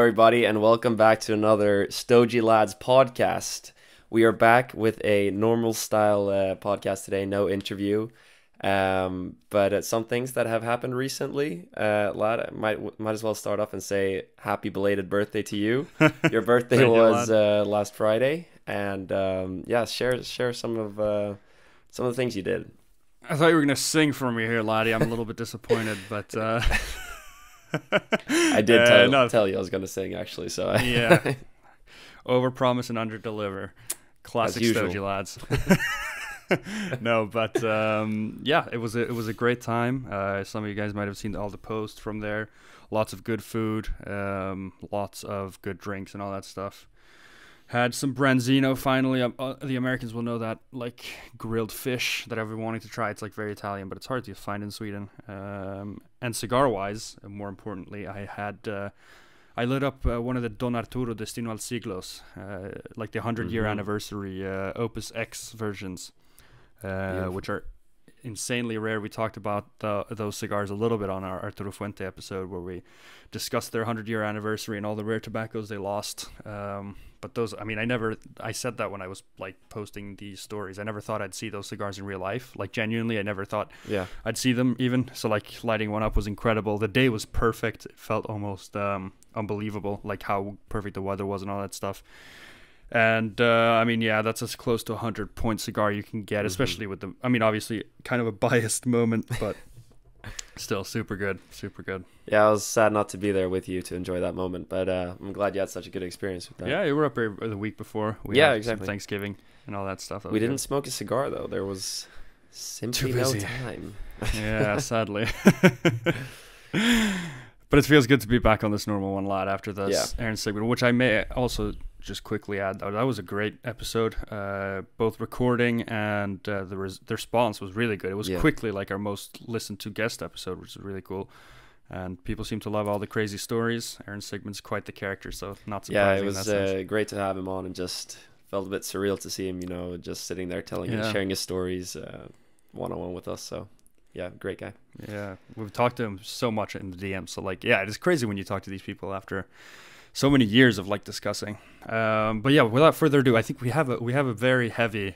everybody, and welcome back to another Stogie Lads podcast. We are back with a normal style podcast today, no interview, but some things that have happened recently. Lad, I might as well start off and say happy belated birthday to you. Your birthday was last Friday, and share some of the things you did. I thought you were gonna sing for me here, laddie. I'm a little bit disappointed, but I did tell you I was gonna sing actually. So yeah, overpromise and underdeliver, classic Stogie lads. No, but it was a great time. Some of you guys might have seen all the posts from there. Lots of good food, lots of good drinks, and all that stuff. Had some branzino finally. The Americans will know that, like grilled fish that I've been wanting to try. It's like very Italian, but it's hard to find in Sweden. And cigar-wise, more importantly, I lit up one of the Don Arturo Destino al Siglos, like the 100-year anniversary Opus X versions, which are insanely rare. We talked about those cigars a little bit on our Arturo Fuente episode, where we discussed their 100-year anniversary and all the rare tobaccos they lost. But those, I mean, I said that when I was like posting these stories. I never thought I'd see those cigars in real life. Like genuinely, I never thought I'd see them even. So like lighting one up was incredible. The day was perfect. It felt almost unbelievable, like how perfect the weather was and all that stuff. And that's as close to 100-point cigar you can get, especially with the, obviously kind of a biased moment, but still super good. Yeah, I was sad not to be there with you to enjoy that moment, but I'm glad you had such a good experience with that. Yeah, you were up here the week before. We had some Thanksgiving and all that stuff. We didn't smoke a cigar though. There was simply no time. Yeah, sadly. But it feels good to be back on this normal one, lad, after this Aaron segment, which I may also just quickly add. That was a great episode. Both recording and the response was really good. It was quickly like our most listened to guest episode, which is really cool. And people seem to love all the crazy stories. Aaron Sigmund's quite the character, so not surprising. Yeah, it was great to have him on, and just felt a bit surreal to see him, just sitting there sharing his stories one-on-one with us. So yeah, great guy. Yeah, we've talked to him so much in the DM. So like, yeah, it's crazy when you talk to these people after so many years of like discussing. But yeah, without further ado, I think we have a very heavy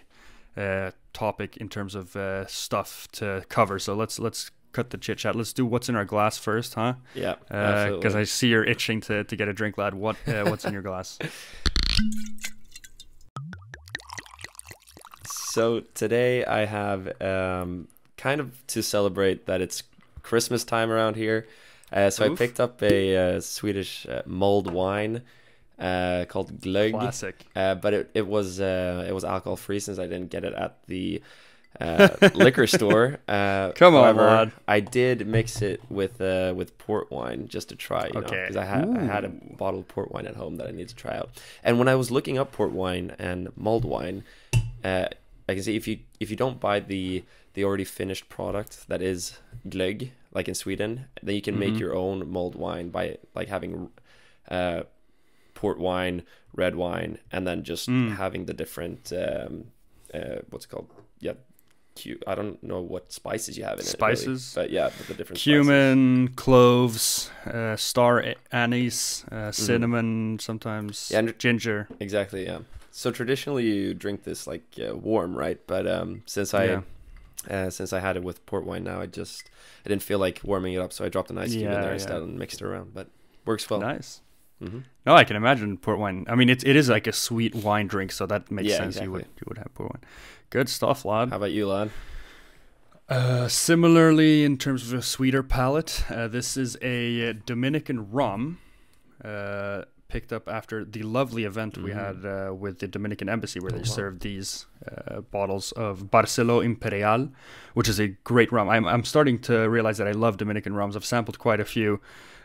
topic in terms of stuff to cover. So let's cut the chit chat. Let's do what's in our glass first, huh? Yeah, absolutely. Because I see you're itching to get a drink, lad. What's in your glass? So today I have kind of to celebrate that it's Christmas time around here. So I picked up a Swedish mulled wine called Glögg. Classic. But it was alcohol free since I didn't get it at the liquor store. Come on, lad. I did mix it with port wine just to try, because I had a bottle of port wine at home that I needed to try out. And when I was looking up port wine and mulled wine, I can see if you don't buy the already finished product that is Glögg, like in Sweden, then you can make your own mulled wine by like having port wine, red wine, and then just having the different what's it called? Yeah, I don't know what spices you have in spices, it. Really. But yeah, the different cumin, cloves, star anise, cinnamon, sometimes ginger. Exactly. Yeah. So traditionally you drink this like warm, right? But since I had it with port wine now, I didn't feel like warming it up, so I dropped an ice cube in there instead and mixed it around. But works well. Nice. No, I can imagine port wine. I mean, it is like a sweet wine drink, so that makes sense. Exactly. You would have port wine. Good stuff, lad. How about you, lad? Similarly, in terms of a sweeter palate, this is a Dominican rum. Picked up after the lovely event we had with the Dominican Embassy, where they served these bottles of Barcelo Imperial, which is a great rum. I'm starting to realize that I love Dominican rums. I've sampled quite a few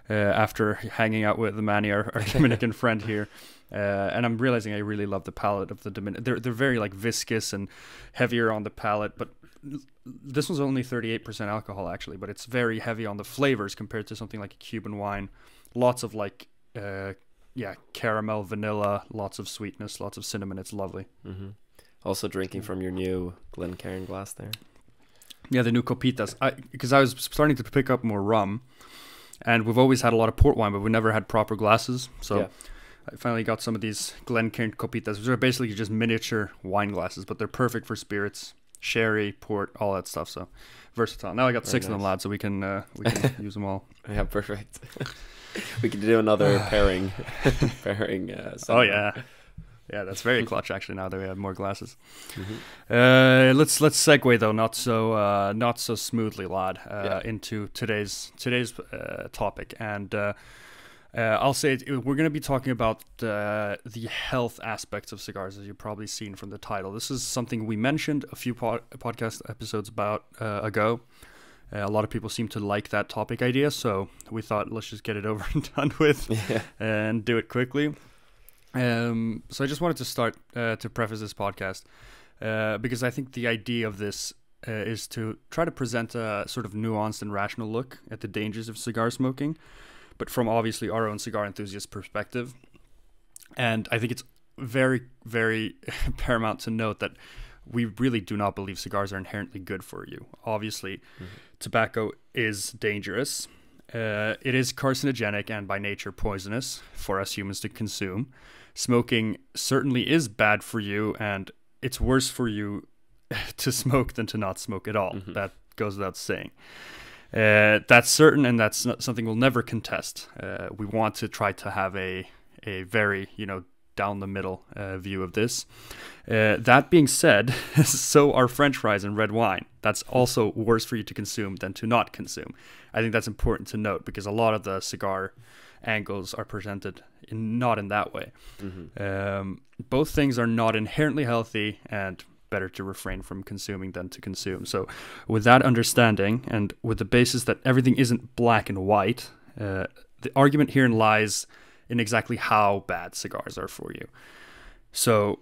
after hanging out with Manny, our Dominican friend here, and I'm realizing I really love the palate of the Dominican. They're very like viscous and heavier on the palate, but this one's only 38% alcohol actually, but it's very heavy on the flavors compared to something like a Cuban wine. Lots of like caramel, vanilla, lots of sweetness, lots of cinnamon. It's lovely. Also drinking from your new Glencairn glass there. Yeah, the new Copitas. Because I was starting to pick up more rum, And we've always had a lot of port wine, but we never had proper glasses. So I finally got some of these Glencairn Copitas, which are basically just miniature wine glasses, but they're perfect for spirits, sherry, port, all that stuff. So versatile. Now I got 6 of them, lads, so we can use them all. Yeah, perfect. We could do another pairing. Oh yeah. Yeah, that's very clutch actually. Now that we have more glasses, let's segue though, not so smoothly, lad, into today's topic. And I'll say we're going to be talking about the health aspects of cigars, as you've probably seen from the title. This is something we mentioned a few podcast episodes ago. A lot of people seem to like that topic idea, so we thought let's just get it over and done with and do it quickly. So I just wanted to start to preface this podcast because I think the idea of this is to try to present a sort of nuanced and rational look at the dangers of cigar smoking, but from obviously our own cigar enthusiast perspective. And I think it's very, very paramount to note that we really do not believe cigars are inherently good for you. Obviously, tobacco is dangerous. It is carcinogenic and by nature poisonous for us humans to consume. Smoking certainly is bad for you, and it's worse for you to smoke than to not smoke at all. That goes without saying. That's certain, and that's not something we'll never contest. We want to try to have a very, down the middle view of this. That being said, so are French fries and red wine. That's also worse for you to consume than to not consume. I think that's important to note because a lot of the cigar angles are presented not in that way. Both things are not inherently healthy and better to refrain from consuming than to consume. So with that understanding and with the basis that everything isn't black and white, the argument here lies in exactly how bad cigars are for you. So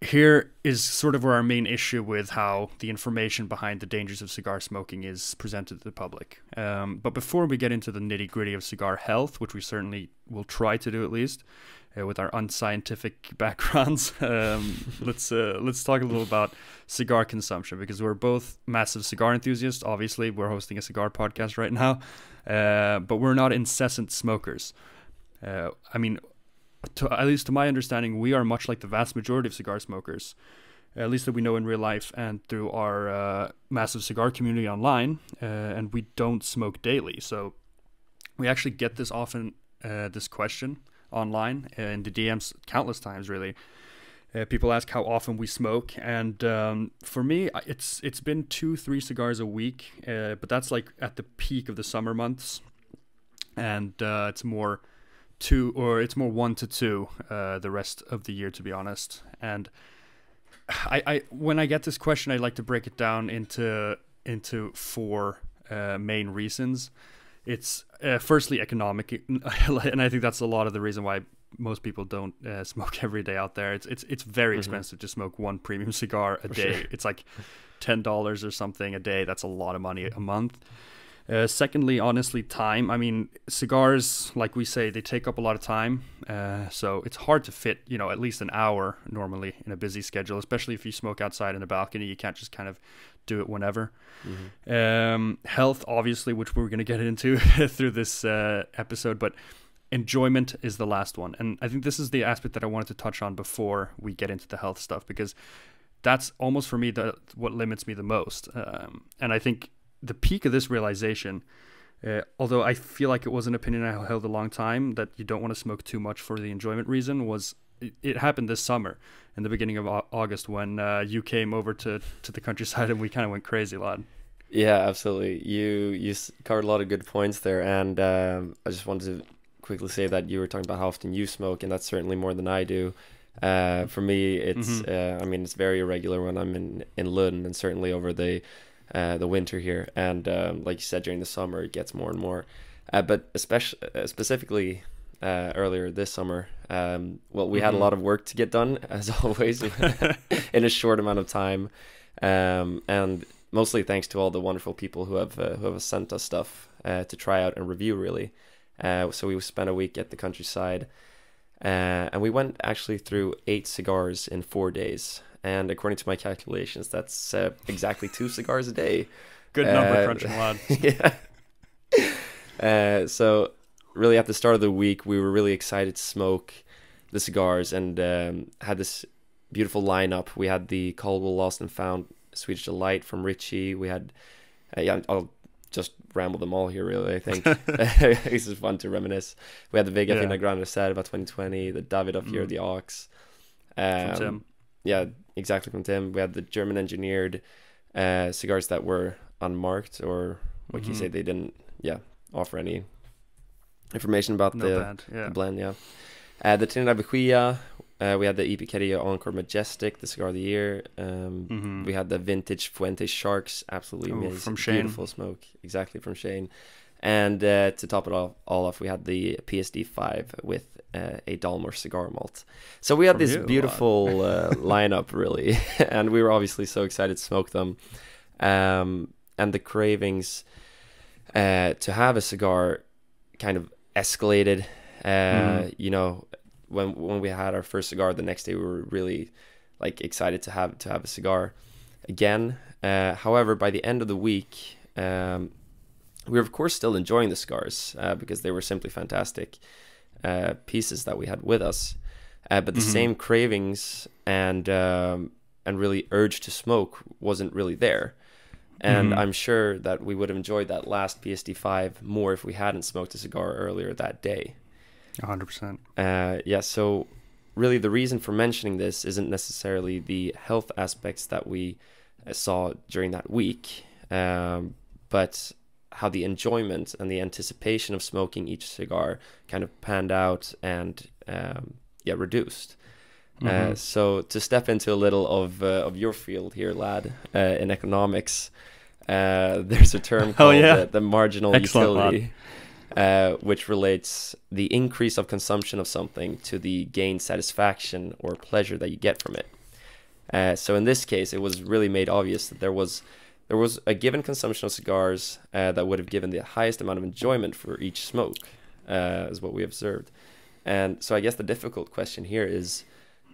here is sort of where our main issue with how the information behind the dangers of cigar smoking is presented to the public. But before we get into the nitty-gritty of cigar health, which we certainly will try to do at least, with our unscientific backgrounds, let's talk a little about cigar consumption, because we're both massive cigar enthusiasts. Obviously, we're hosting a cigar podcast right now, but we're not incessant smokers. At least to my understanding, we are much like the vast majority of cigar smokers, at least that we know in real life and through our massive cigar community online, and we don't smoke daily. So we actually get this question online in the DMs countless times, really. People ask how often we smoke, and for me, it's been 2-3 cigars a week, but that's like at the peak of the summer months, and it's more 1 to 2 the rest of the year, to be honest. And I when I get this question, I like to break it down into 4 main reasons. It's firstly economic, and I think that's a lot of the reason why most people don't smoke every day out there. It's very expensive to smoke one premium cigar a day. Sure. It's like $10 or something a day. That's a lot of money a month. Secondly, honestly, time. I mean, cigars, like we say, they take up a lot of time. So it's hard to fit, at least an hour normally in a busy schedule, especially if you smoke outside in a balcony. You can't just kind of do it whenever. Health, obviously, which we're going to get into through this episode, but enjoyment is the last one. And I think this is the aspect that I wanted to touch on before we get into the health stuff, because that's almost for me what limits me the most. And I think the peak of this realization, although I feel like it was an opinion I held a long time, that you don't want to smoke too much for the enjoyment reason, was it happened this summer in the beginning of August when you came over to the countryside and we kind of went crazy, lad. Yeah, absolutely. You covered a lot of good points there, and I just wanted to quickly say that you were talking about how often you smoke, and that's certainly more than I do. For me, it's it's very irregular when I'm in Lund, and certainly over the winter here, and like you said, during the summer it gets more and more, but especially specifically earlier this summer, we had a lot of work to get done, as always, in a short amount of time, and mostly thanks to all the wonderful people who have sent us stuff to try out and review, really. So we spent a week at the countryside, and we went actually through 8 cigars in 4 days. And according to my calculations, that's exactly 2 cigars a day. Good number crunching, lad. Yeah. So really at the start of the week, we were really excited to smoke the cigars and had this beautiful lineup. We had the Caldwell Lost and Found Swedish Delight from Richie. We had, I'll just ramble them all here, really, I think. This is fun to reminisce. We had the Vega Fina Gran Reserva 2020, the David of here, the Ox. From Tim. Yeah, exactly, from Tim. We had the German engineered cigars that were unmarked, or what can you say, they didn't offer any information about the blend. The Trinidad Vigía, we had the Ipiqueria Encore Majestic, the cigar of the year. We had the vintage Fuente Sharks, absolutely amazing, from Shane. Beautiful smoke, exactly, from Shane. And to top it all off, we had the PSD5 with a Dalmor cigar malt. So we had this beautiful lineup, really, and we were obviously so excited to smoke them. And the cravings to have a cigar kind of escalated. You know, when we had our first cigar the next day, we were really like excited to have a cigar again. However, by the end of the week, we were of course still enjoying the cigars because they were simply fantastic pieces that we had with us. But the same cravings and really urge to smoke wasn't really there. And I'm sure that we would have enjoyed that last PSD5 more if we hadn't smoked a cigar earlier that day. 100%. So really the reason for mentioning this isn't necessarily the health aspects that we saw during that week, but how the enjoyment and the anticipation of smoking each cigar kind of panned out and reduced. So to step into a little of your field here, lad, in economics, there's a term called the marginal utility, which relates the increase of consumption of something to the gain satisfaction or pleasure that you get from it. So in this case, it was really made obvious that there was a given consumption of cigars that would have given the highest amount of enjoyment for each smoke, is what we observed. And so I guess the difficult question here is,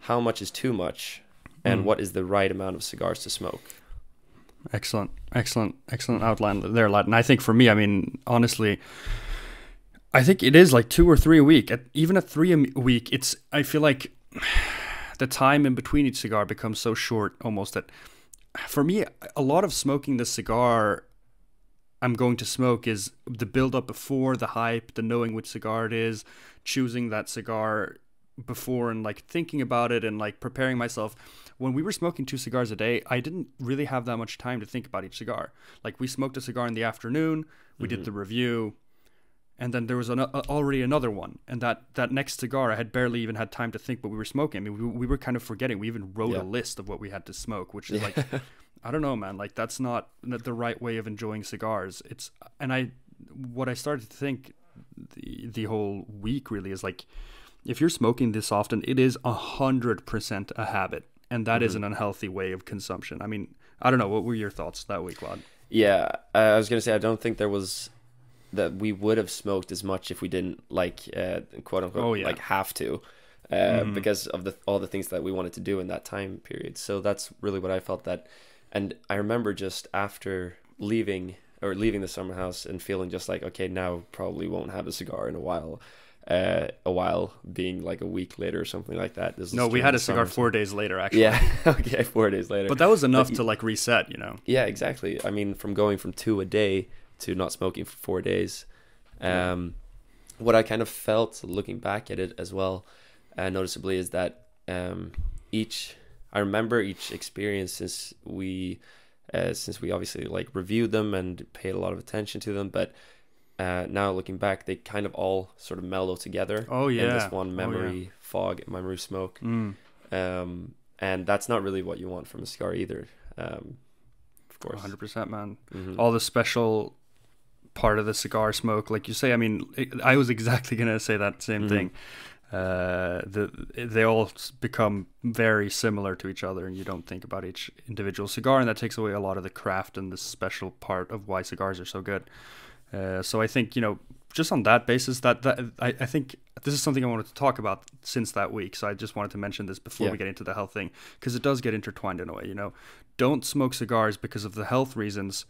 how much is too much, and what is the right amount of cigars to smoke? Excellent outline there, lad. And I think for me, I mean, honestly, I think it is like 2 or 3 a week. Even at 3 a week, I feel like the time in between each cigar becomes so short almost that for me, a lot of smoking the cigar I'm going to smoke is the build up before, the hype, the knowing which cigar it is, choosing that cigar before and like thinking about it and like preparing myself. When we were smoking 2 cigars a day, I didn't really have that much time to think about each cigar. Like we smoked a cigar in the afternoon, we did the review, and then there was already another one. And that next cigar, I had barely even had time to think what we were smoking. I mean, we were kind of forgetting. We even wrote a list of what we had to smoke, which is like, I don't know, man. Like that's not the right way of enjoying cigars. What I started to think the whole week really is like, if you're smoking this often, it is 100% a habit. And that is an unhealthy way of consumption. I mean, I don't know. What were your thoughts that week, Claude? Yeah, I was going to say, I don't think that we would have smoked as much if we didn't like, quote unquote, like have to, because of all the things that we wanted to do in that time period. So that's really what I felt that. And I remember just after leaving the summer house and feeling just like, okay, now probably won't have a cigar in a while being like a week later or something like that. No, we had a cigar 4 days later, actually. Yeah, okay, 4 days later. But that was enough to like reset, you know? Yeah, exactly. I mean, from going from 2 a day to not smoking for 4 days. What I kind of felt looking back at it as well, noticeably, is that I remember each experience since we obviously like reviewed them and paid a lot of attention to them, but now looking back, they kind of all sort of mellow together in this one memory fog, memory smoke. And that's not really what you want from a cigar either, of course. 100%, man. All the special part of the cigar smoke, like you say, I mean, I was exactly going to say that same thing. They all become very similar to each other, and you don't think about each individual cigar, and that takes away a lot of the craft and the special part of why cigars are so good. So I think, you know, just on that basis, that I think this is something I wanted to talk about since that week. So I just wanted to mention this before we get into the health thing, because it does get intertwined in a way. You know, don't smoke cigars because of the health reasons.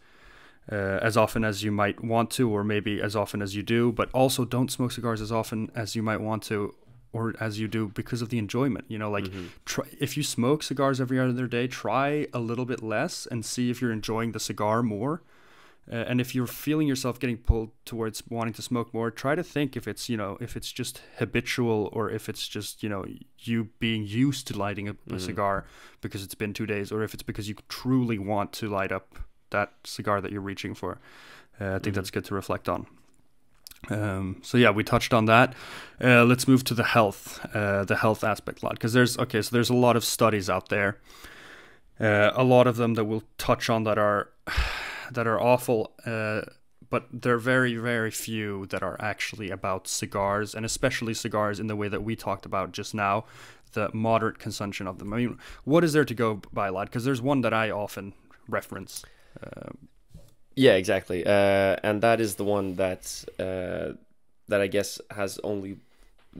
as often as you might want to, or maybe as often as you do, but also don't smoke cigars as often as you might want to or as you do because of the enjoyment. You know, like if you smoke cigars every other day, try a little bit less and see if you're enjoying the cigar more. And if you're feeling yourself getting pulled towards wanting to smoke more, try to think if it's, you know, if it's just habitual or if it's just, you know, you being used to lighting a cigar because it's been 2 days, or if it's because you truly want to light up that cigar that you're reaching for. I think that's good to reflect on. So yeah, we touched on that. Let's move to the health aspect, Lad, because there's a lot of studies out there. A lot of them that we'll touch on that are awful, but there are very, very few that are actually about cigars, and especially cigars in the way that we talked about just now, the moderate consumption of them. I mean, what is there to go by, Lad? Because there's one that I often reference. Yeah, exactly. And that is the one that I guess has only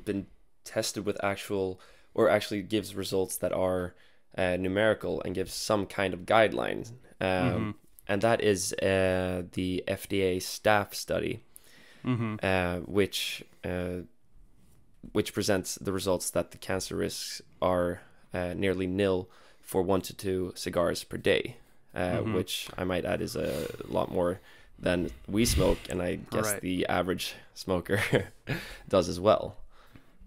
been tested with actually gives results that are numerical and gives some kind of guidelines. And that is the FDA staff study, which presents the results that the cancer risks are nearly nil for 1 to 2 cigars per day. Which I might add is a lot more than we smoke, and I guess the average smoker does as well.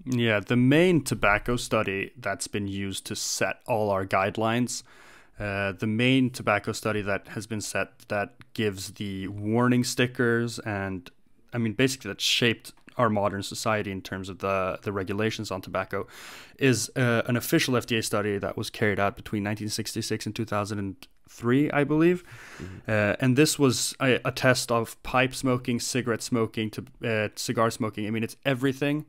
Yeah, the main tobacco study that's been used to set all our guidelines, the main tobacco study that has been set that gives the warning stickers, and I mean basically that shaped our modern society in terms of the regulations on tobacco, is an official FDA study that was carried out between 1966 and 2003, I believe. And this was a test of pipe smoking, cigarette smoking, to cigar smoking. I mean, it's everything.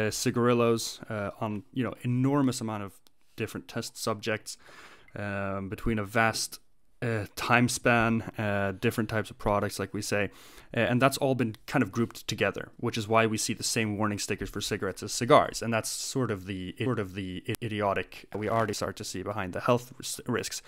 Cigarillos on, you know, enormous amount of different test subjects between a vast time span, different types of products, like we say, and that's all been kind of grouped together, which is why we see the same warning stickers for cigarettes as cigars, and that's sort of the idiotic we already start to see behind the health risks,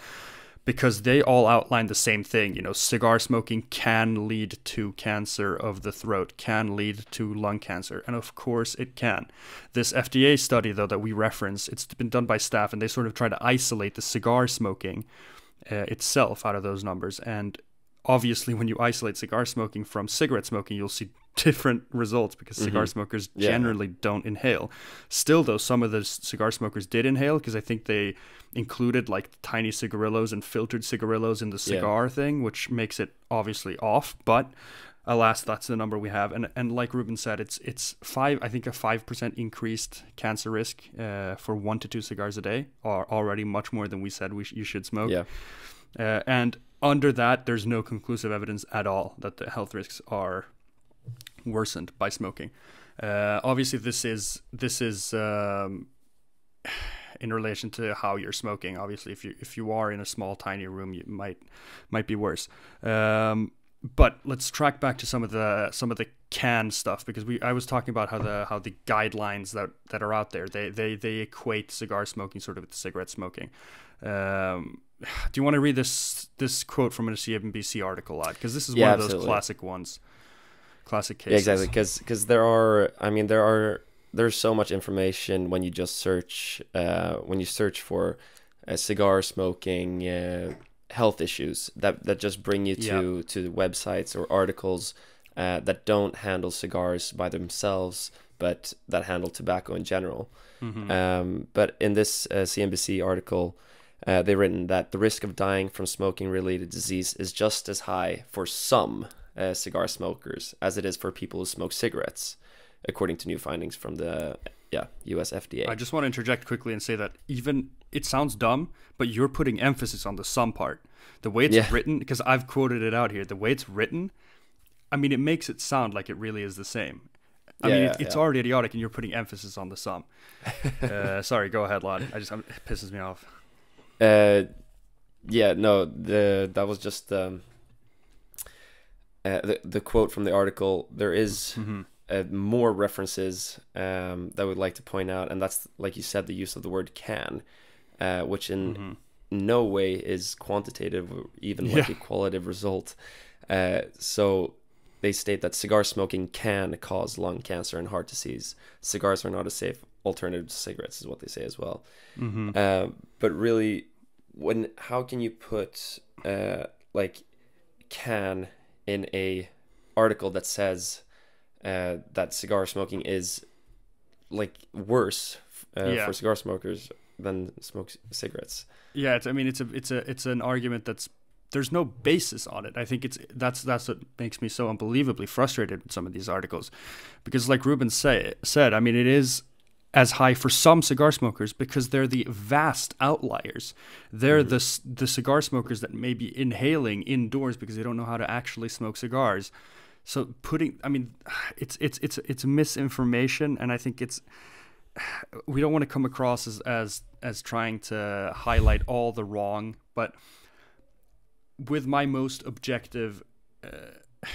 because they all outline the same thing. You know, cigar smoking can lead to cancer of the throat, can lead to lung cancer, and of course it can. This FDA study, though, that we reference, it's been done by staff, and they sort of try to isolate the cigar smoking itself out of those numbers. And obviously when you isolate cigar smoking from cigarette smoking, you'll see different results, because cigar smokers generally don't inhale. Still, though, some of the cigar smokers did inhale, because I think they included like tiny cigarillos and filtered cigarillos in the cigar thing, which makes it obviously off. But alas, that's the number we have. And like Ruben said, it's a 5% increased cancer risk for 1 to 2 cigars a day, are already much more than we said you should smoke. And under that, there's no conclusive evidence at all that the health risks are worsened by smoking. Obviously, this is in relation to how you're smoking. Obviously, if you are in a small, tiny room, you might be worse. But let's track back to some of the can stuff, because I was talking about how the guidelines that are out there, they equate cigar smoking sort of with cigarette smoking. Do you want to read this quote from a CNBC article, Lad? Because this is one of those classic ones, classic cases. Yeah, exactly. Because there's so much information when you just search for cigar smoking health issues that just bring you to websites or articles that don't handle cigars by themselves, but that handle tobacco in general. But in this CNBC article, they've written that the risk of dying from smoking-related disease is just as high for some cigar smokers as it is for people who smoke cigarettes, according to new findings from the US FDA. I just want to interject quickly and say that even it sounds dumb, but you're putting emphasis on the some part. The way it's written, because I've quoted it out here, the way it's written, I mean, it makes it sound like it really is the same. I mean, it's already idiotic, and you're putting emphasis on the some. Sorry, go ahead, Lad. It pisses me off. That was just the quote from the article. There is more references that I would like to point out, and that's, like you said, the use of the word can, which in no way is quantitative or even like a qualitative result. So they state that cigar smoking can cause lung cancer and heart disease. Cigars are not a safe alternative to cigarettes, is what they say as well. But really, how can you put like can in a article that says that cigar smoking is like worse for cigar smokers than smoke cigarettes? Yeah, it's an argument there's no basis on it. I think that's what makes me so unbelievably frustrated with some of these articles, because like Ruben said, I mean, it is as high for some cigar smokers because they're the vast outliers. They're the cigar smokers that may be inhaling indoors because they don't know how to actually smoke cigars. So it's misinformation, and I think we don't want to come across as trying to highlight all the wrong, but with my most objective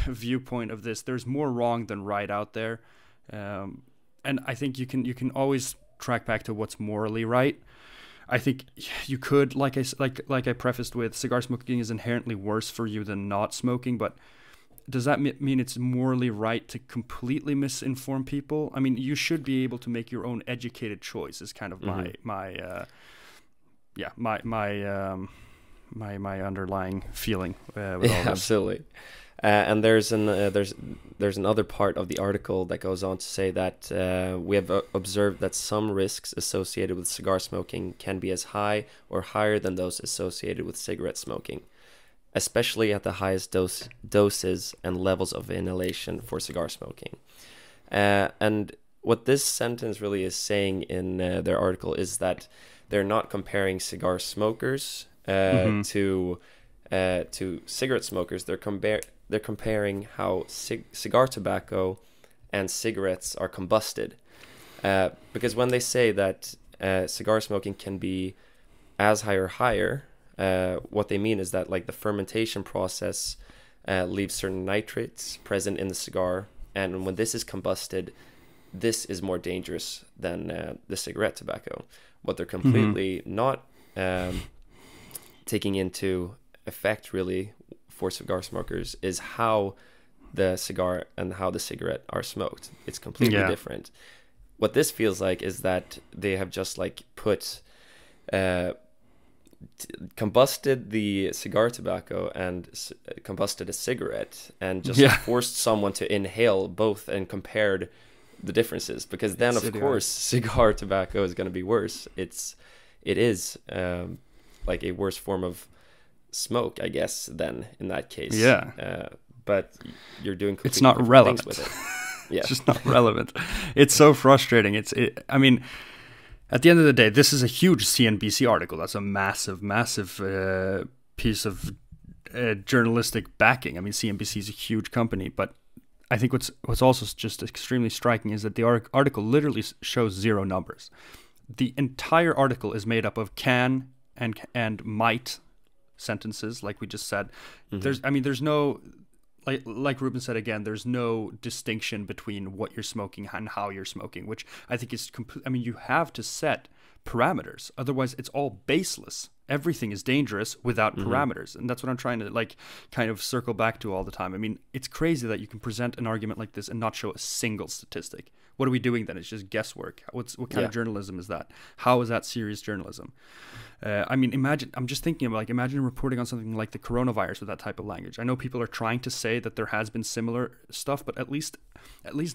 viewpoint of this, there's more wrong than right out there, and I think you can always track back to what's morally right. I think you could, like I prefaced with, cigar smoking is inherently worse for you than not smoking, but does that mean it's morally right to completely misinform people? I mean, you should be able to make your own educated choice. Is kind of my underlying feeling with all this. Absolutely. And there's another part of the article that goes on to say that we have observed that some risks associated with cigar smoking can be as high or higher than those associated with cigarette smoking, especially at the highest doses and levels of inhalation for cigar smoking. And what this sentence really is saying in their article is that they're not comparing cigar smokers to cigarette smokers. They're comparing how cigar tobacco and cigarettes are combusted. Because when they say that cigar smoking can be as high or higher, what they mean is that like the fermentation process leaves certain nitrates present in the cigar, and when this is combusted, this is more dangerous than the cigarette tobacco. What they're completely not taking into effect really for cigar smokers is how the cigar and how the cigarette are smoked. It's completely different. What this feels like is that they have just like put combusted the cigar tobacco and combusted a cigarette and just forced someone to inhale both and compared the differences, because then of course cigar tobacco is going to be worse. It is like a worse form of smoke, I guess, then in that case. But you're doing it's not relevant with it. It's just not relevant. It's so frustrating. I mean, at the end of the day, this is a huge CNBC article. That's a massive piece of journalistic backing. I mean, CNBC is a huge company, but I think what's also just extremely striking is that the article literally shows zero numbers. The entire article is made up of can and might sentences, like we just said. There's no, like Ruben said again, there's no distinction between what you're smoking and how you're smoking, which I think is you have to set parameters, otherwise it's all baseless. Everything is dangerous without parameters, and that's what I'm trying to like kind of circle back to all the time. I mean, it's crazy that you can present an argument like this and not show a single statistic. What are we doing then? It's just guesswork. What kind of journalism is that? How is that serious journalism? I mean, I'm just thinking about imagine reporting on something like the coronavirus with that type of language. I know people are trying to say that there has been similar stuff, but at least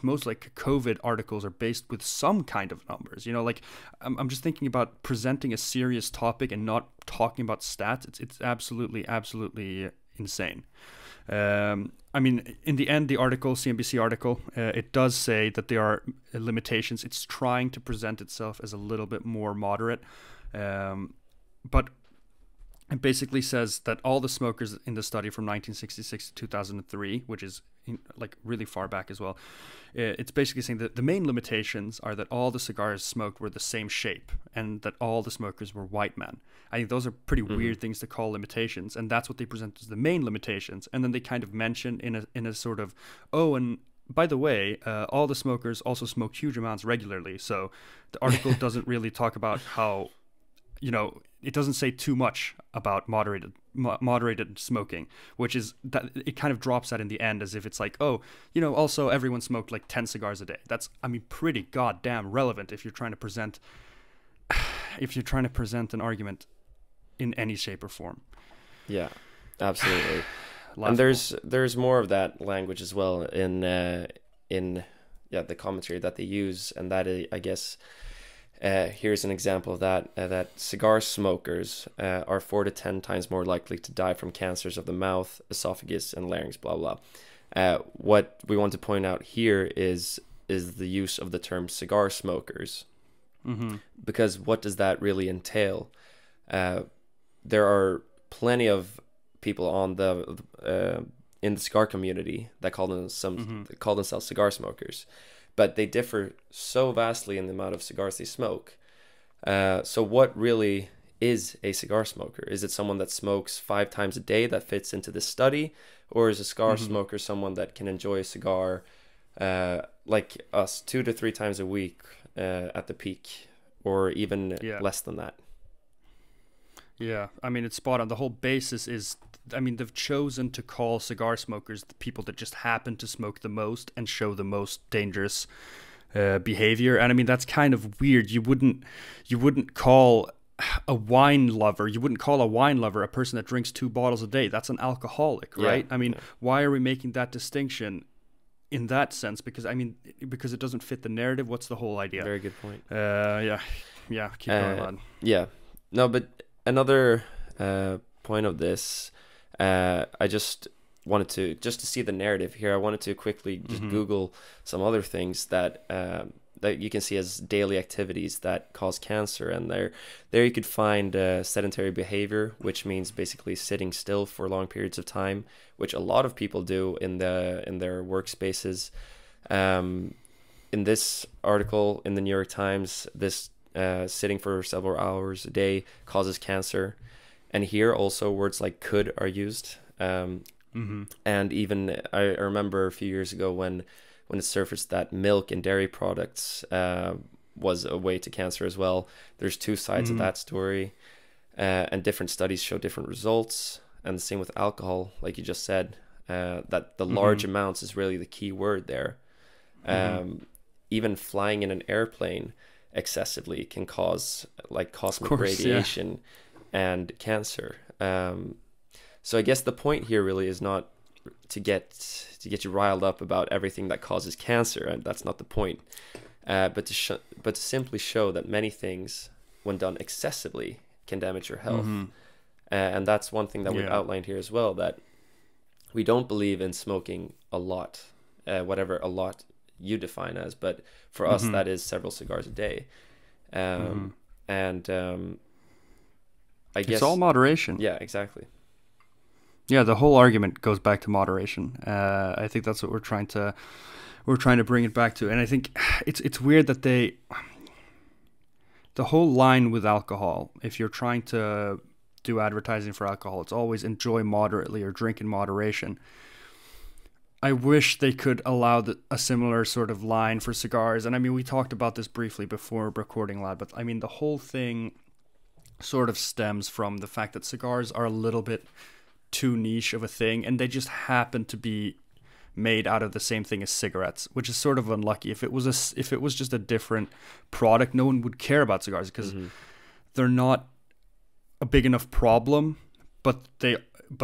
most like COVID articles are based with some kind of numbers. You know, like I'm just thinking about presenting a serious topic and not talking about stats. It's absolutely insane. I mean, in the end, the article, CNBC article, it does say that there are limitations. It's trying to present itself as a little bit more moderate. But it basically says that all the smokers in the study from 1966 to 2003, which is like really far back as well, it's basically saying that the main limitations are that all the cigars smoked were the same shape and that all the smokers were white men. I think those are pretty weird things to call limitations, and that's what they present as the main limitations. And then they kind of mention in a sort of, and by the way, all the smokers also smoke huge amounts regularly. So the article doesn't really talk about how, it doesn't say too much about moderated smoking, which is that it kind of drops that in the end as if it's like, oh, also everyone smoked like 10 cigars a day. That's, I mean, pretty goddamn relevant if you're trying to present an argument in any shape or form. Yeah, absolutely. And there's more of that language as well in the commentary that they use, and that I guess here's an example of that that cigar smokers are 4 to 10 times more likely to die from cancers of the mouth, esophagus, and larynx. Blah blah. What we want to point out here is the use of the term cigar smokers, because what does that really entail? There are plenty of people on in the cigar community that call themselves cigar smokers, but they differ so vastly in the amount of cigars they smoke. So what really is a cigar smoker? Is it someone that smokes 5 times a day that fits into this study, or is a cigar smoker someone that can enjoy a cigar like us 2 to 3 times a week at the peak, or even less than that? Yeah, I mean, it's spot on. The whole basis is, I mean, they've chosen to call cigar smokers the people that just happen to smoke the most and show the most dangerous behavior. And I mean, that's kind of weird. You wouldn't call a wine lover a person that drinks 2 bottles a day. That's an alcoholic, right? I mean, why are we making that distinction in that sense? Because it doesn't fit the narrative. What's the whole idea? Very good point. Yeah, keep going on. Yeah, no, but another point of this, I just wanted to see the narrative here. I wanted to quickly just Google some other things that you can see as daily activities that cause cancer, and there you could find sedentary behavior, which means basically sitting still for long periods of time, which a lot of people do in their workspaces. In this article in the New York Times, this sitting for several hours a day causes cancer, and here also words like could are used. And even I remember a few years ago when it surfaced that milk and dairy products was a way to cancer as well. There's 2 sides of that story, and different studies show different results. And the same with alcohol, like you just said, that the large amounts is really the key word there. Even flying in an airplane excessively can cause like cosmic radiation and cancer. So I guess the point here really is not to get you riled up about everything that causes cancer, and that's not the point. But to simply show that many things, when done excessively, can damage your health. And that's one thing that we've outlined here as well, that we don't believe in smoking a lot, whatever a lot you define as, but for us that is several cigars a day. And I guess it's all moderation. Yeah, exactly. Yeah, the whole argument goes back to moderation. I think that's what we're trying to bring it back to. And I think it's weird that the whole line with alcohol, if you're trying to do advertising for alcohol, it's always enjoy moderately or drink in moderation. I wish they could allow a similar sort of line for cigars. And I mean, we talked about this briefly before recording lab, but I mean, the whole thing sort of stems from the fact that cigars are a little bit too niche of a thing, and they just happen to be made out of the same thing as cigarettes, which is sort of unlucky. If it was just a different product, no one would care about cigars because they're not a big enough problem, but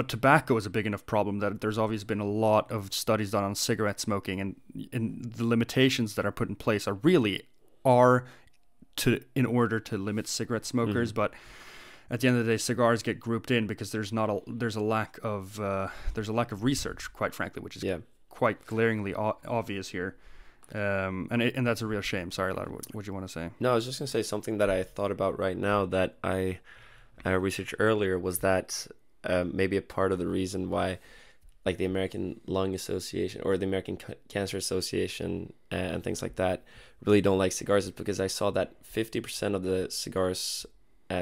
tobacco is a big enough problem that there's obviously been a lot of studies done on cigarette smoking, and the limitations that are put in place are in order to limit cigarette smokers. But at the end of the day, cigars get grouped in because there's a lack of research, quite frankly, which is quite glaringly obvious here. And that's a real shame. Sorry, lad, what you want to say? No, I was just gonna say something that I thought about right now that I researched earlier was that maybe a part of the reason why, like, the American Lung Association or the American Cancer Association and things like that really don't like cigars is because I saw that 50% of the cigars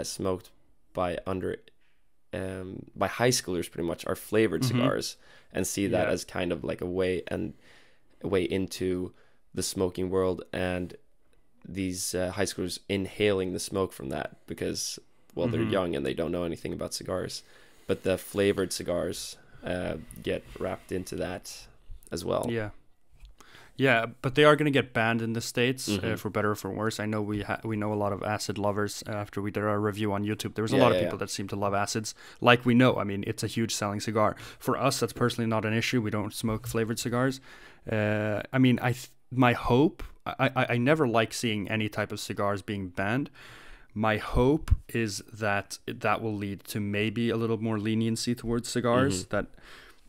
smoked by high schoolers pretty much are flavored cigars, and see that as kind of like a way into the smoking world, and these high schoolers inhaling the smoke from that because well, they're young and they don't know anything about cigars, but the flavored cigars get wrapped into that as well. Yeah, but they are going to get banned in the States, for better or for worse. I know we know a lot of acid lovers. After we did our review on YouTube, there was a lot of people that seem to love acids. Like we know, I mean, it's a huge selling cigar. For us, that's personally not an issue. We don't smoke flavored cigars. I mean, my hope, I never like seeing any type of cigars being banned. My hope is that will lead to maybe a little more leniency towards cigars,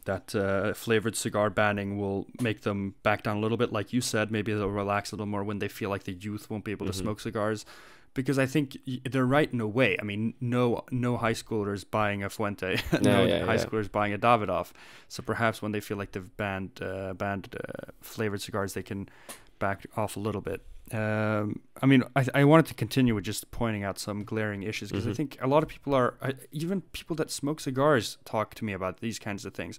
that flavored cigar banning will make them back down a little bit. Like you said, maybe they'll relax a little more when they feel like the youth won't be able to smoke cigars. Because I think they're right in a way. I mean, no high schoolers buying a Fuente, high schoolers buying a Davidoff. So perhaps when they feel like they've banned flavored cigars, they can back off a little bit. I mean, I wanted to continue with just pointing out some glaring issues, because I think a lot of people even people that smoke cigars talk to me about these kinds of things.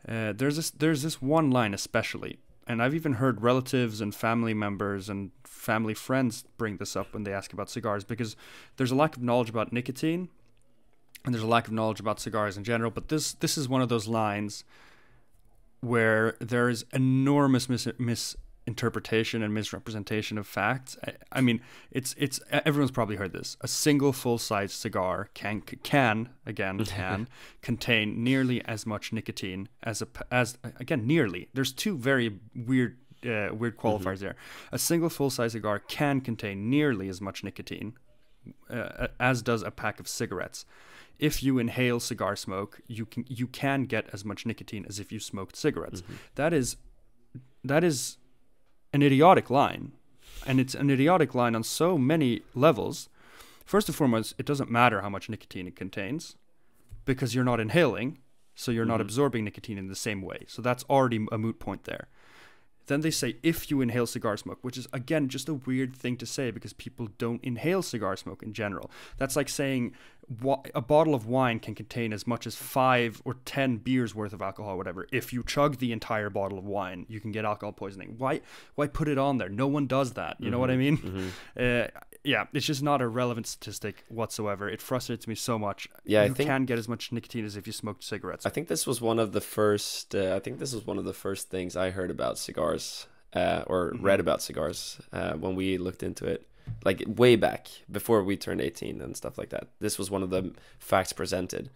There's this one line especially, and I've even heard relatives and family members and family friends bring this up when they ask about cigars, because there's a lack of knowledge about nicotine, and there's a lack of knowledge about cigars in general. But this is one of those lines where there is enormous misinterpretation and misrepresentation of facts. I mean, it's everyone's probably heard this. A single full-size cigar can contain nearly as much nicotine as again, nearly. There's two very weird qualifiers there. A single full-size cigar can contain nearly as much nicotine as does a pack of cigarettes. If you inhale cigar smoke, you can get as much nicotine as if you smoked cigarettes. That is an idiotic line, and it's an idiotic line on so many levels. First and foremost, it doesn't matter how much nicotine it contains, because you're not inhaling, so you're not absorbing nicotine in the same way. So that's already a moot point there. Then they say, if you inhale cigar smoke, which is, again, just a weird thing to say, because people don't inhale cigar smoke in general. That's like saying a bottle of wine can contain as much as 5 or 10 beers worth of alcohol, whatever. If you chug the entire bottle of wine, you can get alcohol poisoning. Why put it on there? No one does that. You know what I mean? Yeah, it's just not a relevant statistic whatsoever. It frustrates me so much. Yeah, you can get as much nicotine as if you smoked cigarettes. I think this was one of the first. Things I heard about cigars, or read about cigars, when we looked into it, like way back before we turned 18 and stuff like that. This was one of the facts presented,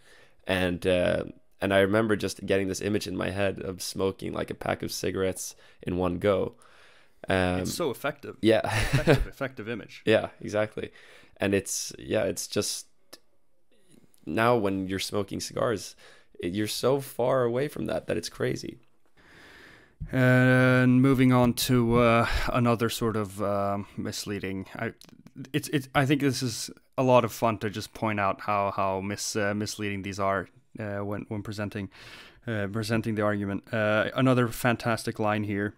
and I remember just getting this image in my head of smoking like a pack of cigarettes in one go. It's so effective. Yeah. effective image. Yeah, exactly. And it's just, now when you're smoking cigars, you're so far away from that it's crazy. And moving on to another sort of misleading. I think this is a lot of fun to just point out how misleading these are when presenting the argument. Another fantastic line here.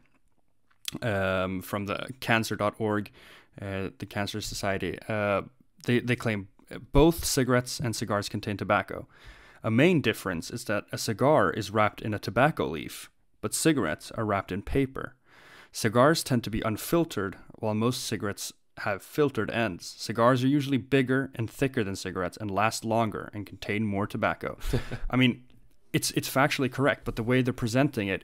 From the cancer.org, the Cancer Society. They claim both cigarettes and cigars contain tobacco. A main difference is that a cigar is wrapped in a tobacco leaf, but cigarettes are wrapped in paper. Cigars tend to be unfiltered, while most cigarettes have filtered ends. Cigars are usually bigger and thicker than cigarettes and last longer and contain more tobacco. I mean, it's factually correct, but the way they're presenting it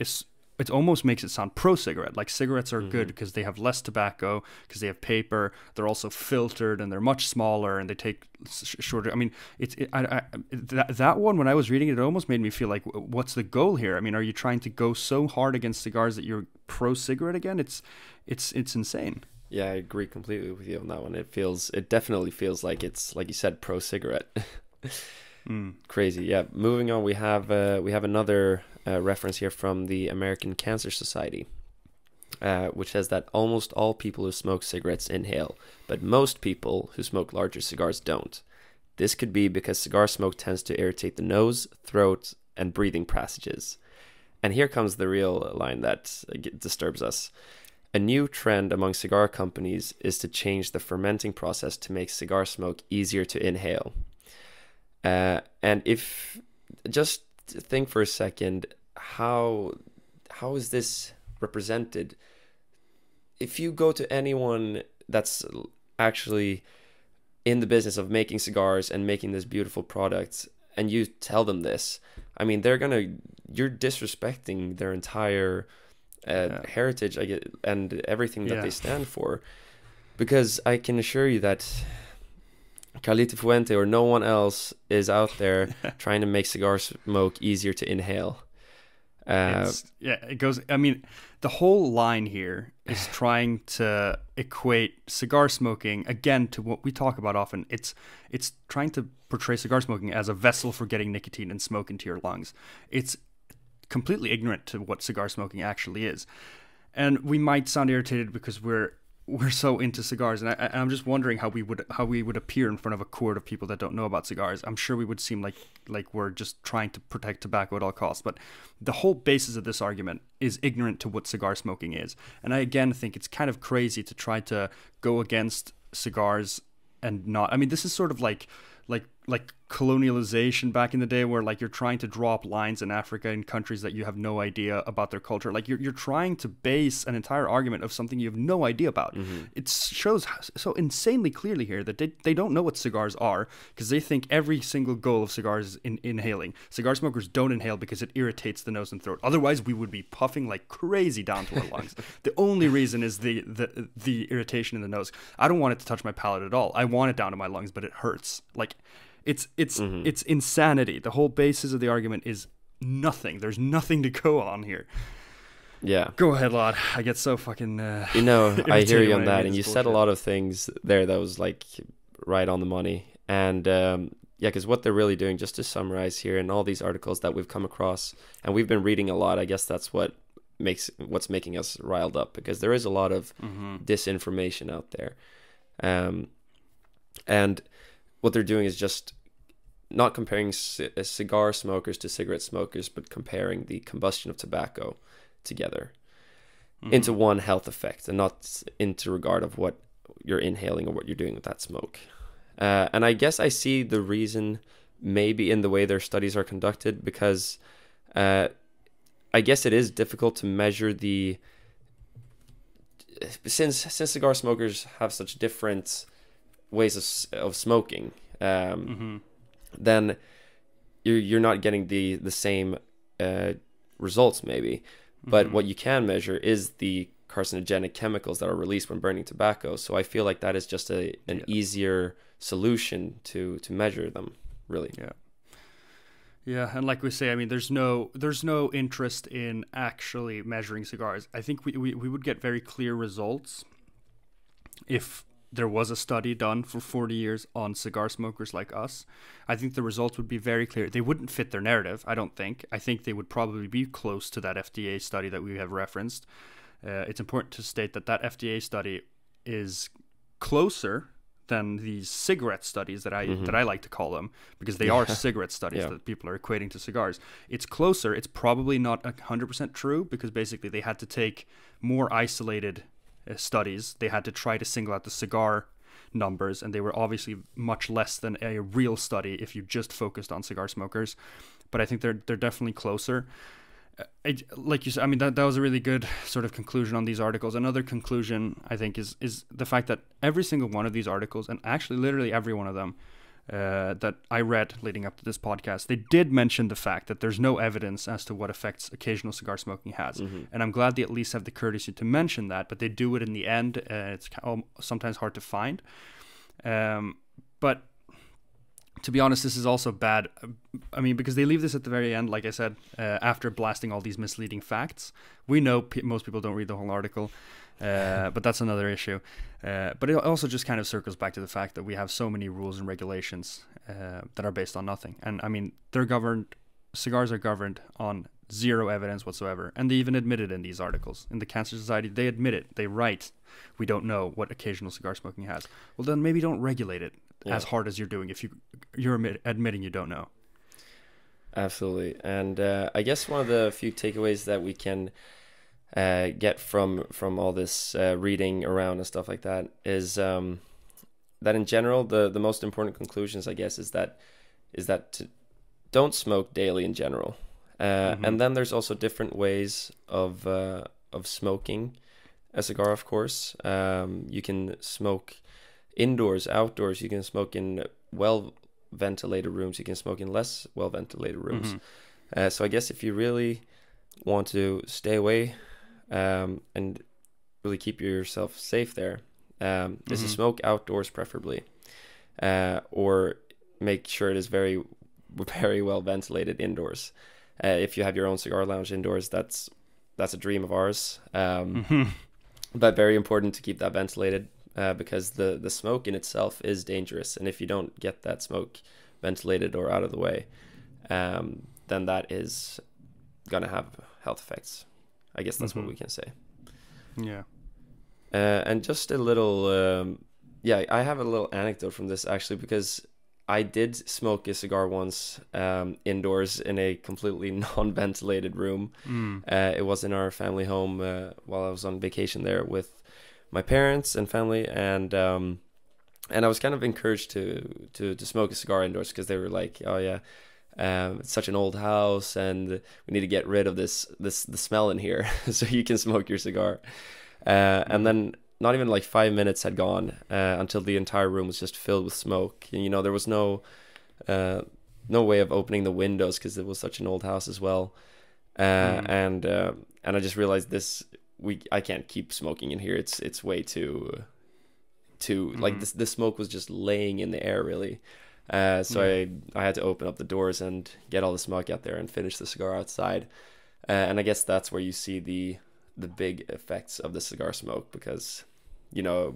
almost makes it sound pro-cigarette. Like cigarettes are good because they have less tobacco, because they have paper. They're also filtered, and they're much smaller, and they take shorter. I mean, that one, when I was reading it, it almost made me feel like, what's the goal here? I mean, are you trying to go so hard against cigars that you're pro-cigarette again? It's insane. Yeah, I agree completely with you on that one. It definitely feels like it's, like you said, pro-cigarette. Crazy. Yeah. Moving on, we have another reference here from the American Cancer Society, which says that almost all people who smoke cigarettes inhale, but most people who smoke larger cigars don't. This could be because cigar smoke tends to irritate the nose, throat, and breathing passages. And here comes the real line that disturbs us. A new trend among cigar companies is to change the fermenting process to make cigar smoke easier to inhale. And if just think for a second, how is this represented? If you go to anyone that's actually in the business of making cigars and making this beautiful product, and you tell them this, I mean, you're disrespecting their entire heritage, I get, and everything that they stand for. Because I can assure you that Carlito Fuente or no one else is out there trying to make cigar smoke easier to inhale. It goes. I mean, the whole line here is trying to equate cigar smoking again to what we talk about often. It's trying to portray cigar smoking as a vessel for getting nicotine and smoke into your lungs. It's completely ignorant to what cigar smoking actually is. And we might sound irritated because we're so into cigars, and I'm just wondering how we would appear in front of a court of people that don't know about cigars. I'm sure we would seem like we're just trying to protect tobacco at all costs. But the whole basis of this argument is ignorant to what cigar smoking is. And I again think it's kind of crazy to try to go against cigars and not. I mean, this is sort of like colonialization back in the day, where like you're trying to draw up lines in Africa in countries that you have no idea about their culture. Like you're trying to base an entire argument of something you have no idea about. It shows so insanely clearly here that they don't know what cigars are, because they think every single goal of cigars is inhaling. Cigar smokers don't inhale because it irritates the nose and throat. Otherwise we would be puffing like crazy down to our lungs. The only reason is the irritation in the nose. I don't want it to touch my palate at all. I want it down to my lungs, but it hurts. Like it's insanity. The whole basis of the argument is nothing. There's nothing to go on here. Yeah. Go ahead, Lod. I get so fucking I hear you on that, and you said a lot of things there that was like right on the money. And because what they're really doing, just to summarize here, in all these articles that we've come across, and we've been reading a lot, I guess that's what's making us riled up, because there is a lot of disinformation out there. And what they're doing is just not comparing cigar smokers to cigarette smokers, but comparing the combustion of tobacco together into one health effect, and not into regard of what you're inhaling or what you're doing with that smoke. And I guess I see the reason maybe in the way their studies are conducted, because I guess it is difficult to measure since cigar smokers have such different ways of smoking, then you're not getting the same results maybe. But what you can measure is the carcinogenic chemicals that are released when burning tobacco. So I feel like that is just an easier solution to measure them, really. Yeah, and like we say, I mean, there's no interest in actually measuring cigars. I think we would get very clear results if there was a study done for 40 years on cigar smokers like us. I think the results would be very clear. They wouldn't fit their narrative, I don't think. I think they would probably be close to that FDA study that we have referenced. It's important to state that FDA study is closer than these cigarette studies that I like to call them, because they are cigarette studies that people are equating to cigars. It's closer. It's probably not 100% true, because basically they had to take more isolated studies. They had to try to single out the cigar numbers, and they were obviously much less than a real study if you just focused on cigar smokers. But I think they're definitely closer. Like you said, I mean, that was a really good sort of conclusion on these articles. Another conclusion, I think, is the fact that every single one of these articles, and actually literally every one of them that I read leading up to this podcast, they did mention the fact that there's no evidence as to what effects occasional cigar smoking has. And I'm glad they at least have the courtesy to mention that, but they do it in the end. It's sometimes hard to find. But to be honest, this is also bad. I mean, because they leave this at the very end, like I said, after blasting all these misleading facts. We know most people don't read the whole article, but that's another issue. But it also just kind of circles back to the fact that we have so many rules and regulations that are based on nothing. And I mean, cigars are governed on zero evidence whatsoever. And they even admit it in these articles. In the Cancer Society, they admit it. They write, we don't know what occasional cigar smoking has. Well, then maybe don't regulate it as hard as you're doing if you're admitting you don't know. Absolutely. And I guess one of the few takeaways that we can get from all this reading around and stuff like that is that in general, the most important conclusions, I guess, is that don't smoke daily in general. And then there's also different ways of smoking a cigar, of course. You can smoke indoors, outdoors. You can smoke in well ventilated rooms. You can smoke in less well ventilated rooms. So I guess if you really want to stay away and really keep yourself safe there, is to smoke outdoors preferably, or make sure it is very, very well ventilated indoors. If you have your own cigar lounge indoors, that's a dream of ours. But very important to keep that ventilated, because the smoke in itself is dangerous, and if you don't get that smoke ventilated or out of the way, then that is gonna have health effects. I guess that's what we can say. Yeah. And just a little, I have a little anecdote from this actually, because I did smoke a cigar once indoors in a completely non-ventilated room. It was in our family home while I was on vacation there with my parents and family, and I was kind of encouraged to smoke a cigar indoors, because they were like, oh yeah, it's such an old house and we need to get rid of the smell in here so you can smoke your cigar. And then not even like 5 minutes had gone until the entire room was just filled with smoke. And, you know, there was no way of opening the windows because it was such an old house as well. And I just realized I can't keep smoking in here. It's way too like the smoke was just laying in the air really. So I had to open up the doors and get all the smoke out there and finish the cigar outside. And I guess that's where you see the big effects of the cigar smoke, because, you know,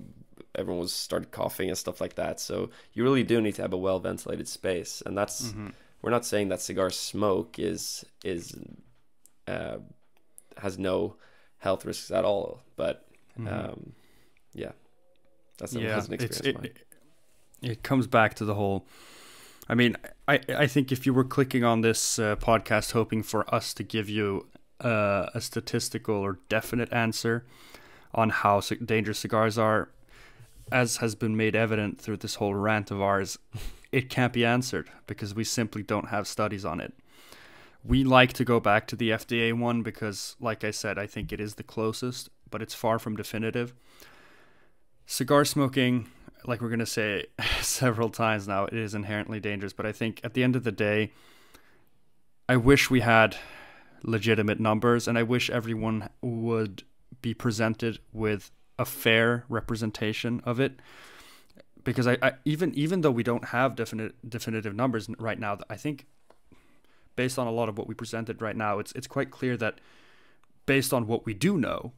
everyone started coughing and stuff like that. So you really do need to have a well ventilated space, and that's we're not saying that cigar smoke has no health risks at all, but that's an experience of mine. It comes back to the whole, I mean, I think if you were clicking on this podcast hoping for us to give you a statistical or definite answer on how dangerous cigars are, as has been made evident through this whole rant of ours, it can't be answered because we simply don't have studies on it. We like to go back to the FDA one because, like I said, I think it is the closest, but it's far from definitive. Cigar smoking, like we're going to say several times now, it is inherently dangerous, but I think at the end of the day, I wish we had legitimate numbers, and I wish everyone would be presented with a fair representation of it, because I even though we don't have definitive numbers right now, I think based on a lot of what we presented right now, it's quite clear that based on what we do know,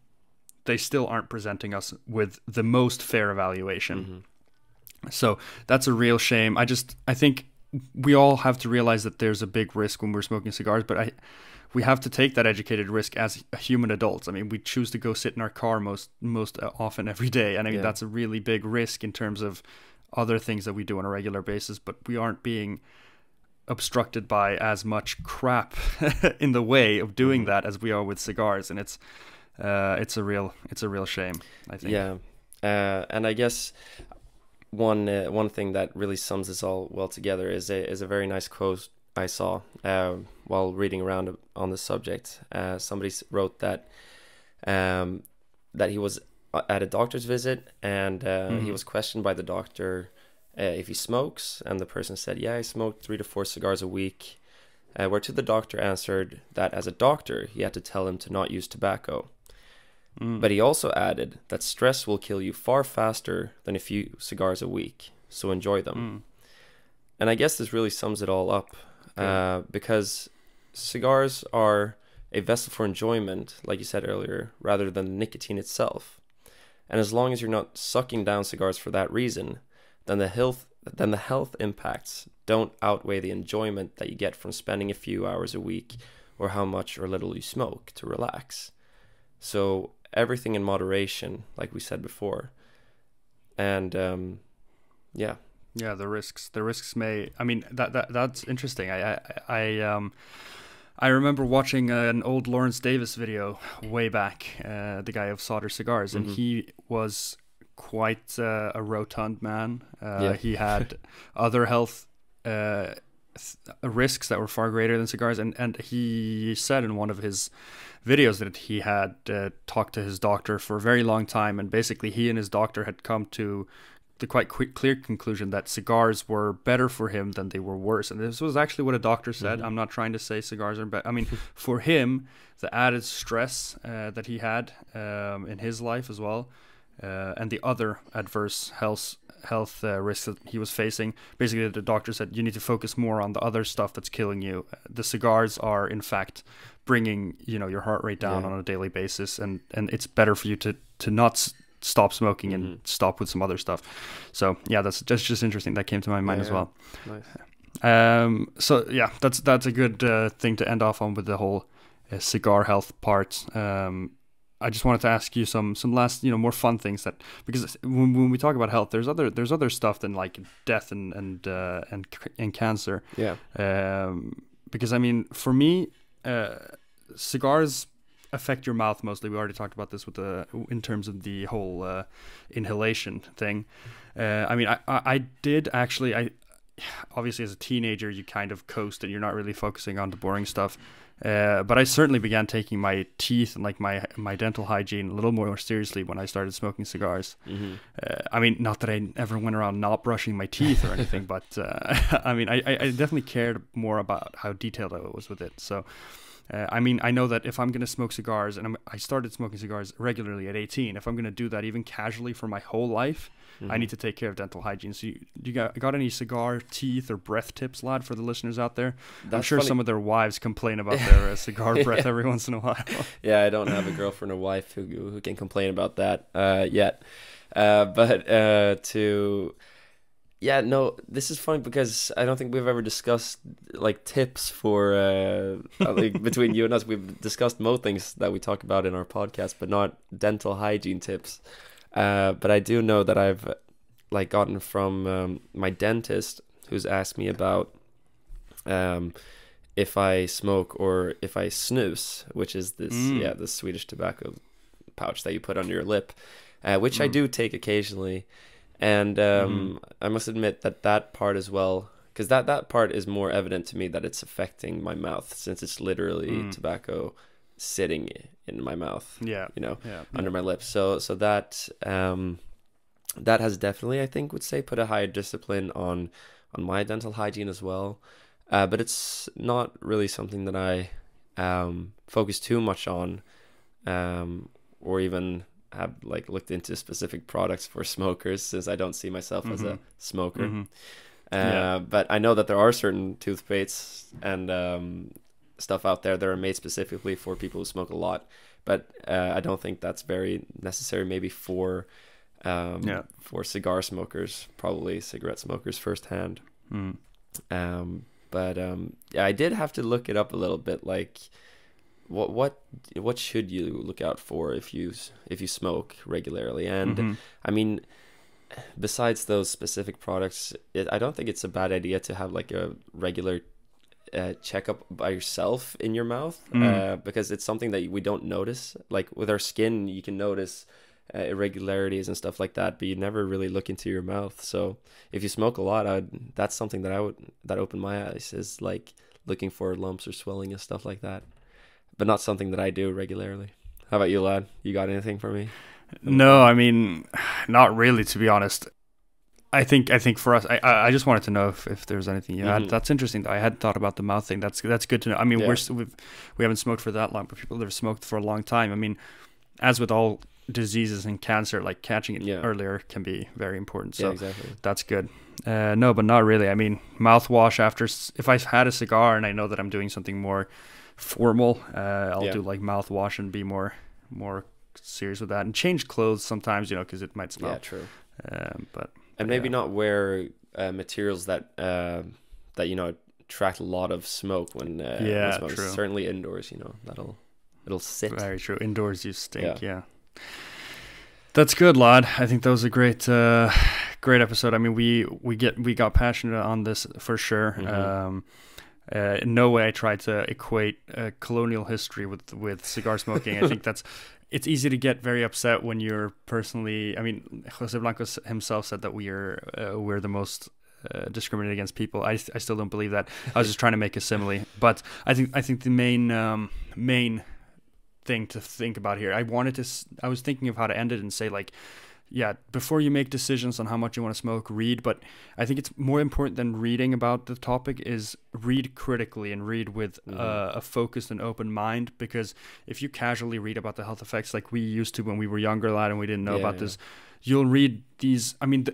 they still aren't presenting us with the most fair evaluation. So that's a real shame. I think we all have to realize that there's a big risk when we're smoking cigars, but we have to take that educated risk as human adults. I mean, we choose to go sit in our car most often every day, and I mean that's a really big risk in terms of other things that we do on a regular basis, but we aren't being obstructed by as much crap in the way of doing that as we are with cigars, and it's a real shame, I think. And I guess one thing that really sums this all well together is a very nice quote I saw while reading around on the subject. Somebody wrote that he was at a doctor's visit, and he was questioned by the doctor if he smokes, and the person said, yeah, I smoke 3 to 4 cigars a week, whereto the doctor answered that as a doctor he had to tell him to not use tobacco. But he also added that stress will kill you far faster than a few cigars a week, so enjoy them. And I guess this really sums it all up, because cigars are a vessel for enjoyment, like you said earlier, rather than the nicotine itself. And as long as you're not sucking down cigars for that reason, then the health impacts don't outweigh the enjoyment that you get from spending a few hours a week, or how much or little you smoke to relax. So everything in moderation, like we said before. And the risks may, I mean, that's interesting. I remember watching an old Lawrence Davis video way back, the guy of Solder Cigars, and he was quite a rotund man. He had other health risks that were far greater than cigars, and he said in one of his videos that he had talked to his doctor for a very long time, and basically he and his doctor had come to the quite clear conclusion that cigars were better for him than they were worse. And this was actually what a doctor said. I'm not trying to say cigars are better. I mean, for him, the added stress that he had in his life as well, and the other adverse health risks that he was facing. Basically, the doctor said you need to focus more on the other stuff that's killing you. The cigars are, in fact, bringing your heart rate down on a daily basis, and it's better for you to not stop smoking and stop with some other stuff. So yeah, that's just interesting. That came to my mind as well. Nice. So yeah, that's a good thing to end off on with the whole cigar health part. I just wanted to ask you some last more fun things, that because when we talk about health, there's other stuff than like death and cancer. Yeah. Because I mean, for me, cigars affect your mouth mostly. We already talked about this with in terms of the whole inhalation thing. I mean, I did actually. Obviously, as a teenager, you kind of coast and you're not really focusing on the boring stuff. But I certainly began taking my teeth and like my dental hygiene a little more seriously when I started smoking cigars. I mean, not that I ever went around not brushing my teeth or anything, but I mean, I definitely cared more about how detailed I was with it. So, I mean, I know that if I'm going to smoke cigars, and I started smoking cigars regularly at 18, if I'm going to do that even casually for my whole life, I need to take care of dental hygiene. So you got any cigar teeth or breath tips, lad, for the listeners out there? I'm sure funny. Some of their wives complain about their cigar breath every once in a while. Yeah, I don't have a girlfriend or wife who can complain about that yet. But this is funny because I don't think we've ever discussed like tips for like between you and us. We've discussed most things that we talk about in our podcast, but not dental hygiene tips. But I do know that I've like gotten from my dentist, who's asked me about if I smoke or if I snus, which is this the Swedish tobacco pouch that you put under your lip, which I do take occasionally. And I must admit that part as well, because that part is more evident to me that it's affecting my mouth, since it's literally tobacco sitting in my mouth, under my lips. So that that has definitely, I think, put a higher discipline on my dental hygiene as well. But it's not really something that I focus too much on, or even have like looked into specific products for smokers, since I don't see myself as a smoker. But I know that there are certain toothpastes and stuff out there that are made specifically for people who smoke a lot, but I don't think that's very necessary maybe for cigar smokers, probably cigarette smokers firsthand. But I did have to look it up a little bit, like what should you look out for if you smoke regularly. And I mean, besides those specific products, I don't think it's a bad idea to have like a regular checkup by yourself in your mouth, because it's something that we don't notice. Like with our skin, you can notice irregularities and stuff like that, but you never really look into your mouth. So if you smoke a lot, that's something that opened my eyes, is like looking for lumps or swelling and stuff like that, but not something that I do regularly. How about you, lad? You got anything for me? No, I mean, not really, to be honest. I think for us, I just wanted to know if there's anything you had. That's interesting. I hadn't thought about the mouth thing. That's good to know. I mean, we haven't smoked for that long, but people that have smoked for a long time. I mean, as with all diseases and cancer, like catching it earlier can be very important. So exactly. That's good. No, but not really. I mean, mouthwash after, if I've had a cigar and I know that I'm doing something more formal, I'll do like mouthwash and be more serious with that, and change clothes sometimes, because it might smell. Yeah, true. But maybe not wear materials that attract a lot of smoke when smoke. True. Certainly indoors, it'll sit. Very true. Indoors you stink. Yeah. That's good, lad. I think that was a great episode. I mean, we got passionate on this for sure. In no way I tried to equate colonial history with cigar smoking. I think it's easy to get very upset when you're personally. I mean, Jose Blanco himself said that we're the most discriminated against people. I still don't believe that. I was just trying to make a simile, but I think the main thing to think about here. I was thinking of how to end it and say, like, yeah, before you make decisions on how much you want to smoke, read. But I think it's more important than reading about the topic is read critically and read with a focused and open mind. Because if you casually read about the health effects like we used to when we were younger, lad, and we didn't know about this, you'll read these. I mean,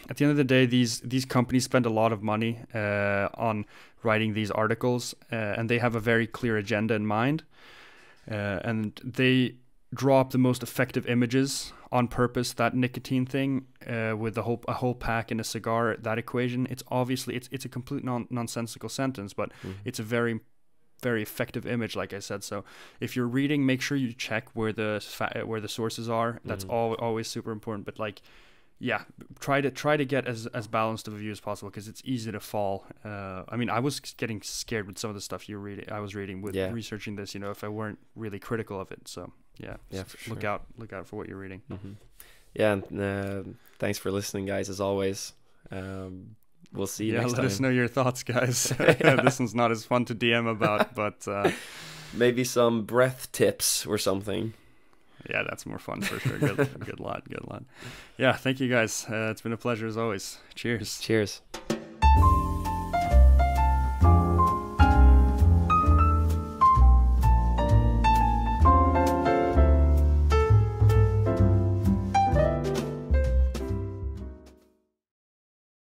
at the end of the day, these companies spend a lot of money on writing these articles, and they have a very clear agenda in mind, and they draw up the most effective images on purpose. That nicotine thing with a whole pack in a cigar, that equation, it's obviously it's a complete nonsensical sentence, but it's a very, very effective image, like I said. So if you're reading, make sure you check where the sources are. That's always super important. But like, yeah, try to get as balanced of a view as possible, because it's easy to fall. I mean, I was getting scared with some of the stuff I was reading with researching this, if I weren't really critical of it. So yeah, for sure. Look out for what you're reading. Yeah, and thanks for listening, guys, as always. We'll see you next time. Let us know your thoughts, guys. This one's not as fun to DM about, but maybe some breath tips or something. Yeah, that's more fun for sure. Good lot. Yeah, thank you, guys. It's been a pleasure as always. Cheers. Cheers.